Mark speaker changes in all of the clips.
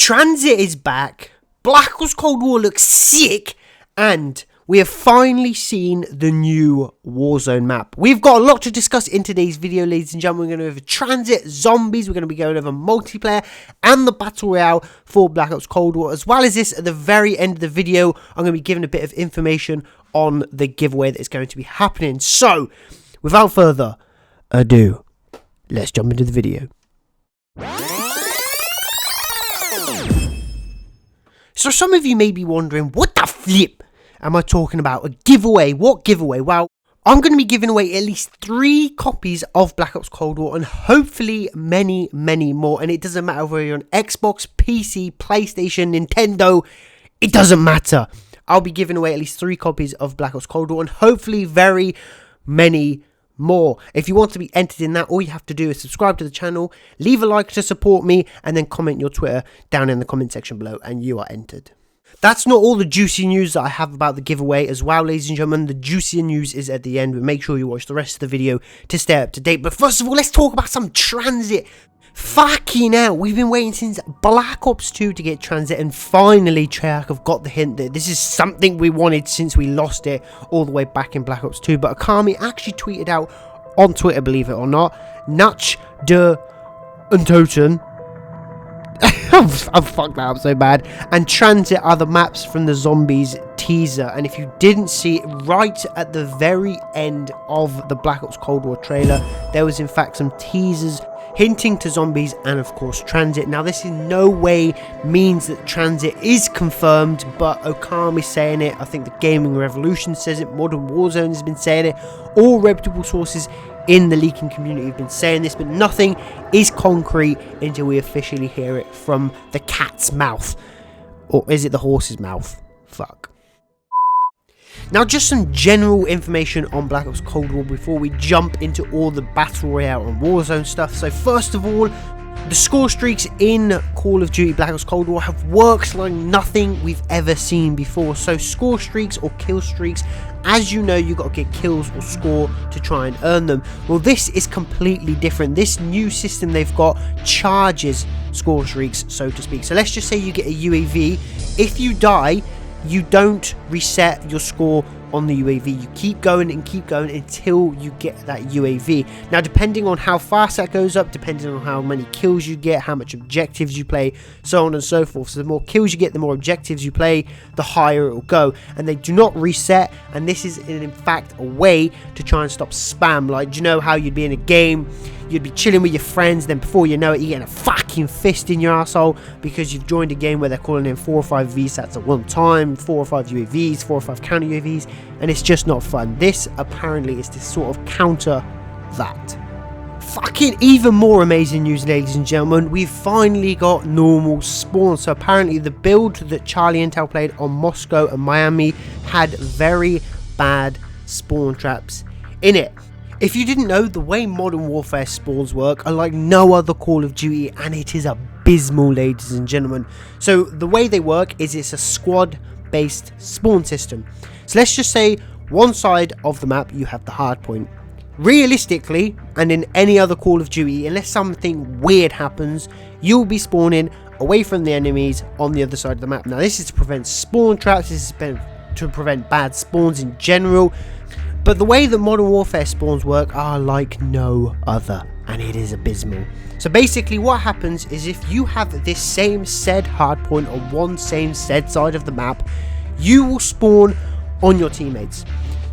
Speaker 1: Transit is back, Black Ops Cold War looks sick, and we have finally seen the new Warzone map. We've got a lot to discuss in today's video, ladies and gentlemen. We're going to go over Transit, Zombies, we're going to be going over multiplayer, and the Battle Royale for Black Ops Cold War. As well as this, at the very end of the video, I'm going to be giving a bit of information on the giveaway that is going to be happening. So, without further ado, let's jump into the video. So some of you may be wondering, what the flip am I talking about? A giveaway? What giveaway? Well, I'm going to be giving away at least 3 copies of Black Ops Cold War and hopefully many, many more. And it doesn't matter whether you're on Xbox, PC, PlayStation, Nintendo. It doesn't matter. I'll be giving away at least 3 copies of Black Ops Cold War and hopefully very many more. If you want to be entered in that, all you have to do is subscribe to the channel, leave a like to support me, and then comment your Twitter down in the comment section below, and you are entered. That's not all the juicy news that I have about the giveaway as well, ladies and gentlemen. The juicier news is at the end, but make sure you watch the rest of the video to stay up to date. But first of all, let's talk about some Transit. Fucking hell, we've been waiting since Black Ops 2 to get Transit, and finally Treyarch have got the hint that this is something we wanted since we lost it all the way back in Black Ops 2. But Akami actually tweeted out on Twitter, believe it or not, Natch de Untoten. I've fucked that up so bad. And Transit are the maps from the Zombies teaser. And if you didn't see it, right at the very end of the Black Ops Cold War trailer, there was in fact some teasers hinting to Zombies and of course Transit. Now this in no way means that Transit is confirmed, but Okami is saying it. I think the Gaming Revolution says it. Modern Warzone has been saying it. All reputable sources in the leaking community have been saying this, but nothing is concrete until we officially hear it from the cat's mouth. Or is it the horse's mouth? Fuck. Now, just some general information on Black Ops Cold War before we jump into all the Battle Royale and Warzone stuff. So first of all, the score streaks in Call of Duty Black Ops Cold War have worked like nothing we've ever seen before. So score streaks or kill streaks, as you know, you got to get kills or score to try and earn them. Well, this is completely different. This new system they've got charges score streaks, so to speak. So let's just say you get a UAV. If you die, you don't reset your score on the UAV. You keep going and keep going until you get that UAV. Now, depending on how fast that goes up, depending on how many kills you get, how much objectives you play, so on and so forth. So the more kills you get, the more objectives you play, the higher it will go. And they do not reset, and this is in fact a way to try and stop spam. Like, do you know how you'd be in a game, you'd be chilling with your friends, then before you know it, you're getting a fucking fist in your asshole because you've joined a game where they're calling in 4 or 5 VSATs at one time, 4 or 5 UAVs, 4 or 5 counter UAVs, and it's just not fun. This apparently is to sort of counter that. Fucking even more amazing news, ladies and gentlemen. We've finally got normal spawn. So apparently the build that Charlie Intel played on Moscow and Miami had very bad spawn traps in it. If you didn't know, the way Modern Warfare spawns work are like no other Call of Duty, and it is abysmal, ladies and gentlemen. So the way they work is it's a squad-based spawn system. So let's just say one side of the map you have the hard point. Realistically, and in any other Call of Duty, unless something weird happens, you'll be spawning away from the enemies on the other side of the map. Now this is to prevent spawn traps, this is to prevent bad spawns in general. But the way that Modern Warfare spawns work are like no other, and it is abysmal. So basically what happens is if you have this same said hardpoint on one same said side of the map, you will spawn on your teammates.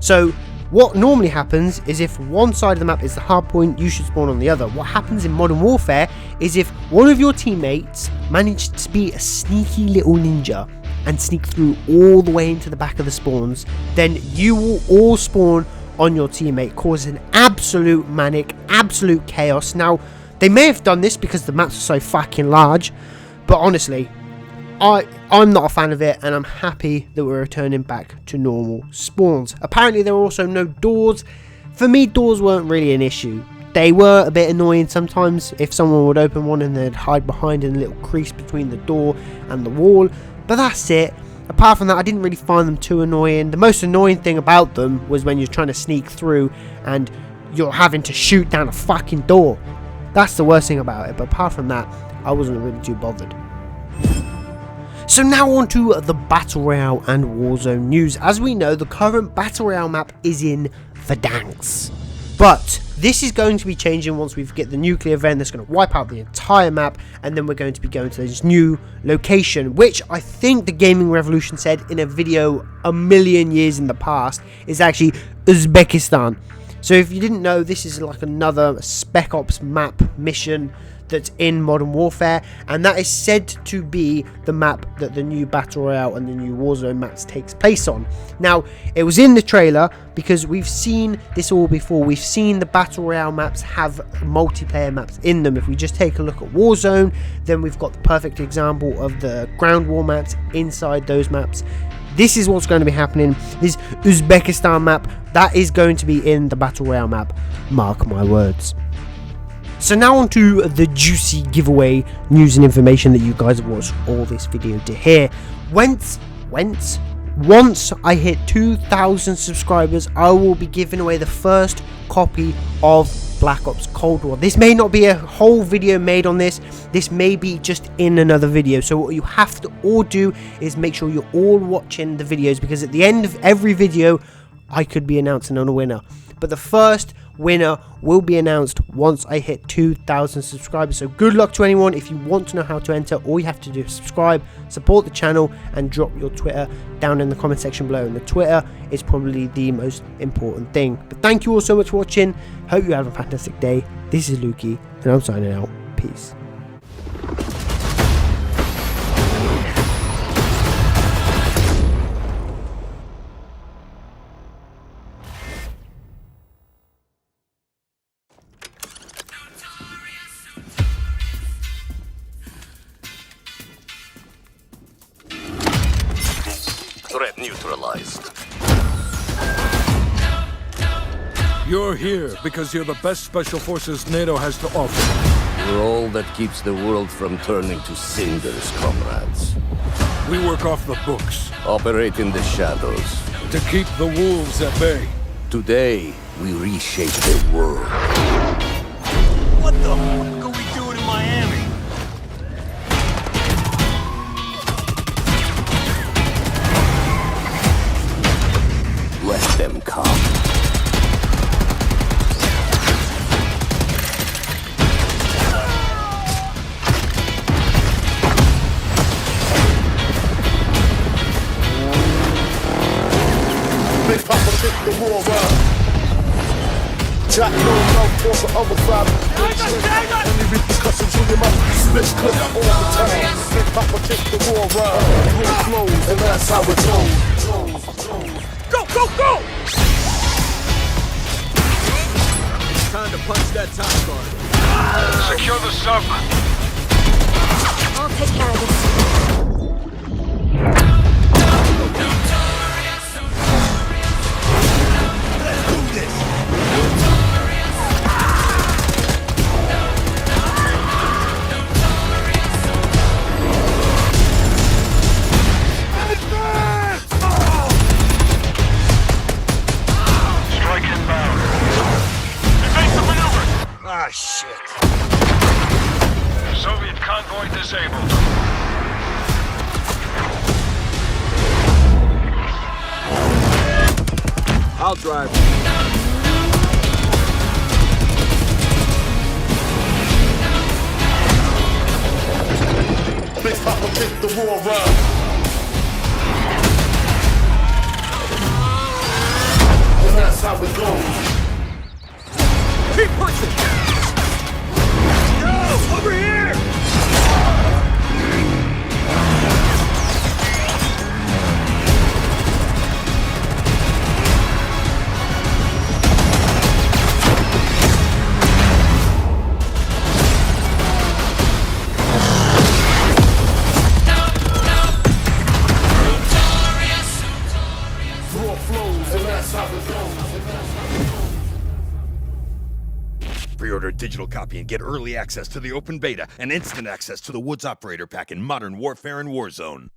Speaker 1: So what normally happens is if one side of the map is the hardpoint, you should spawn on the other. What happens in Modern Warfare is if one of your teammates managed to be a sneaky little ninja and sneak through all the way into the back of the spawns, then you will all spawn on your teammate, causing absolute manic, absolute chaos. Now, they may have done this because the maps are so fucking large, but honestly, I'm not a fan of it, and I'm happy that we're returning back to normal spawns. Apparently, there are also no doors. For me, doors weren't really an issue. They were a bit annoying sometimes if someone would open one and they'd hide behind a little crease between the door and the wall. But that's it. Apart from that, I didn't really find them too annoying. The most annoying thing about them was when you're trying to sneak through and you're having to shoot down a fucking door. That's the worst thing about it. But apart from that, I wasn't really too bothered. So now on to the Battle Royale and Warzone news. As we know, the current Battle Royale map is in Verdansk. But this is going to be changing once we get the nuclear event that's going to wipe out the entire map, and then we're going to be going to this new location, which I think the Gaming Revolution said in a video a million years in the past is actually Uzbekistan. So if you didn't know, this is like another Spec Ops map mission that's in Modern Warfare, and that is said to be the map that the new Battle Royale and the new Warzone maps takes place on. Now, it was in the trailer because we've seen this all before. We've seen the Battle Royale maps have multiplayer maps in them. If we just take a look at Warzone, then we've got the perfect example of the ground war maps inside those maps. This is what's going to be happening. This Uzbekistan map, that is going to be in the Battle Royale map. Mark my words. So now on to the juicy giveaway news and information that you guys have watched all this video to hear. Once I hit 2,000 subscribers, I will be giving away the first copy of Black Ops Cold War. This may not be a whole video made on this. This may be just in another video. So what you have to all do is make sure you're all watching the videos, because at the end of every video, I could be announcing on a winner. But the first winner will be announced once I hit 2,000 subscribers. So good luck to anyone. If you want to know how to enter, all you have to do is subscribe, support the channel, and drop your Twitter down in the comment section below. And the Twitter is probably the most important thing. But thank you all so much for watching. Hope you have a fantastic day. This is Lukey, and I'm signing out. Peace.
Speaker 2: Threat neutralized.
Speaker 3: You're here because you're the best special forces NATO has to offer.
Speaker 2: You're all that keeps the world from turning to cinders, comrades.
Speaker 3: We work off the books
Speaker 2: Operate in the shadows.
Speaker 3: to keep the wolves at bay.
Speaker 2: Today, we reshape the world.
Speaker 4: What the fuck are we doing in Miami?
Speaker 2: Let them come.
Speaker 5: Big Papa took the war around. Jack no love for the other five. Any repercussions on your mouth. Bitch clip all the time. Big Papa took the war around. War flows, and that's how it goes.
Speaker 4: Go, go, go! It's time to punch that time card. Secure the sub.
Speaker 6: I'll take care of this.
Speaker 4: Let's do this. Strike inbound. Evasive maneuver. Ah, shit. Soviet convoy disabled. I'll drive.
Speaker 5: Big Papa took the war around. And that's how it goes.
Speaker 4: Keep punching! Yo, over here!
Speaker 5: War flows, and that's how it goes.
Speaker 7: Pre-order a digital copy and get early access to the open beta and instant access to the Woods Operator Pack in Modern Warfare and Warzone.